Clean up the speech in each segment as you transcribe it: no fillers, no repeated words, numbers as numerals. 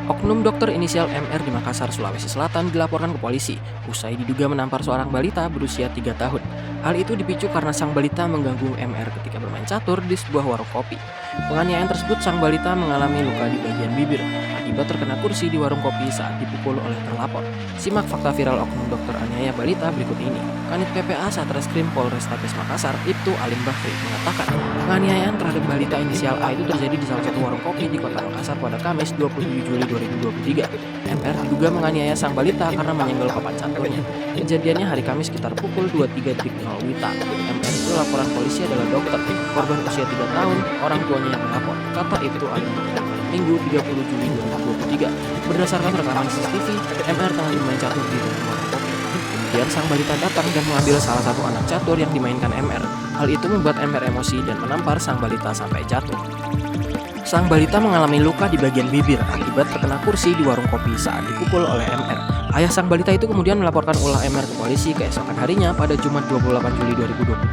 Oknum dokter inisial MR di Makassar, Sulawesi Selatan dilaporkan ke polisi usai diduga menampar seorang balita berusia 3 tahun. Hal itu dipicu karena sang balita mengganggu MR ketika bermain catur di sebuah warung kopi. Penganiayaan tersebut sang balita mengalami luka di bagian bibir akibat terkena kursi di warung kopi saat dipukul oleh terlapor. Simak fakta viral oknum dokter aniaya balita berikut ini. Kanit PPA Satreskrim Polrestabes Makassar, Ibtu Alim Bahri, mengatakan penganiayaan terhadap balita inisial A itu terjadi di salah satu warung kopi di kota Makassar pada Kamis 27 Juli 2023. MR diduga menganiaya sang balita karena menyenggol papan caturnya. Kejadiannya hari Kamis sekitar pukul 23.00 WITA. MR itu laporan polisi adalah dokter. Korban usia 3 tahun, orang tuanya yang melapor, kata Ibtu Alim Bahri. Minggu 30 Juli 2023. Berdasarkan rekaman CCTV, MR tengah bermain catur di dalam warung kopi. Kemudian sang balita datang dan mengambil salah satu anak catur yang dimainkan MR. Hal itu membuat MR emosi dan menampar sang balita sampai jatuh. Sang balita mengalami luka di bagian bibir akibat terkena kursi di warung kopi saat dipukul oleh MR. Ayah sang balita itu kemudian melaporkan ulah MR ke polisi keesokan harinya pada Jumat 28 Juli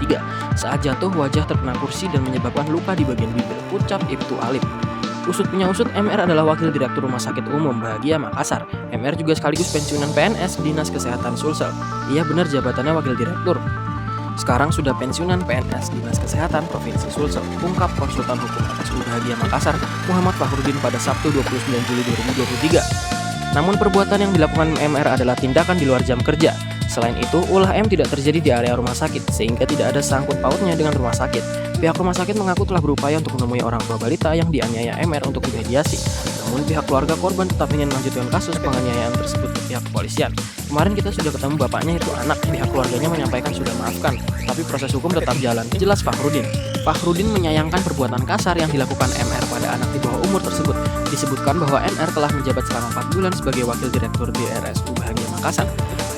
2023. Saat jatuh, wajah terkena kursi dan menyebabkan luka di bagian bibir, ucap Ibtu Alim. Usut punya usut, MR adalah Wakil Direktur Rumah Sakit Umum Bahagia Makassar. MR juga sekaligus pensiunan PNS Dinas Kesehatan Sulsel. Ia benar jabatannya Wakil Direktur. Sekarang sudah pensiunan PNS Dinas Kesehatan Provinsi Sulsel, ungkap konsultan hukum RSU Bahagia Makassar Muhammad Fakhrudin pada Sabtu 29 Juli 2023. Namun perbuatan yang dilakukan MR adalah tindakan di luar jam kerja. Selain itu, ulah M tidak terjadi di area rumah sakit, sehingga tidak ada sangkut pautnya dengan rumah sakit. Pihak rumah sakit mengaku telah berupaya untuk menemui orang tua balita yang dianiaya MR untuk dimediasi. Namun pihak keluarga korban tetap ingin melanjutkan kasus penganiayaan tersebut ke pihak kepolisian. Kemarin kita sudah ketemu bapaknya itu anak, pihak keluarganya menyampaikan sudah maafkan, tapi proses hukum tetap jalan, jelas Fakhrudin. Fakhrudin menyayangkan perbuatan kasar yang dilakukan MR pada anak di bawah umur tersebut. Disebutkan bahwa MR telah menjabat selama 4 bulan sebagai Wakil Direktur di RSU Bahagia Makassar.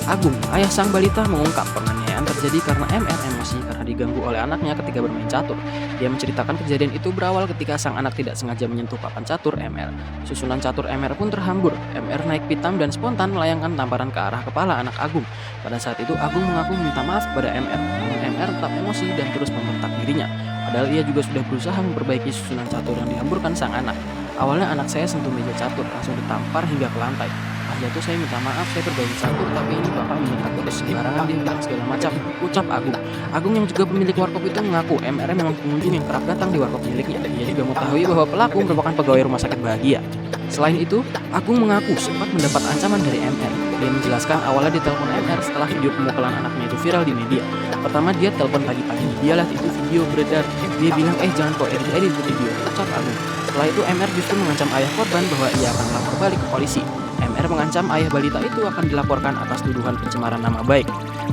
Agung, ayah sang balita, mengungkap penganiayaan terjadi karena MR emosi karena diganggu oleh anaknya ketika bermain catur. Dia menceritakan kejadian itu berawal ketika sang anak tidak sengaja menyentuh papan catur MR. Susunan catur MR pun terhambur. MR naik pitam dan spontan melayangkan tamparan ke arah kepala anak Agung. Pada saat itu Agung mengaku meminta maaf kepada MR, namun MR tetap emosi dan terus membentak dirinya. Padahal ia juga sudah berusaha memperbaiki susunan catur yang dihamburkan sang anak. Awalnya anak saya sentuh meja catur, langsung ditampar hingga ke lantai. Jatuh saya minta maaf, saya perbaiki catur, tapi ini bapak meminta terus sembarangan, dia bilang segala macam, ucap Agung. Agung yang juga pemilik warkop itu mengaku MR memang pengunjung yang kerap datang di warkop miliknya. Ia juga mengetahui bahwa pelaku merupakan pegawai rumah sakit Bahagia. Selain itu, Agung mengaku sempat mendapat ancaman dari MR. Dia menjelaskan awalnya ditelepon MR setelah video pemukulan anaknya itu viral di media. Pertama dia telepon pagi-pagi, dia lihat itu video beredar. Dia bilang jangan kau edit itu video, ucap Agung. Setelah itu MR justru mengancam ayah korban bahwa ia akan melapor balik ke polisi. MR mengancam ayah balita itu akan dilaporkan atas tuduhan pencemaran nama baik.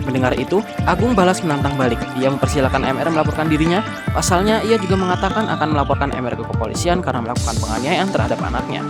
Mendengar itu, Agung balas menantang balik. Ia mempersilahkan MR melaporkan dirinya. Pasalnya, ia juga mengatakan akan melaporkan MR ke kepolisian karena melakukan penganiayaan terhadap anaknya.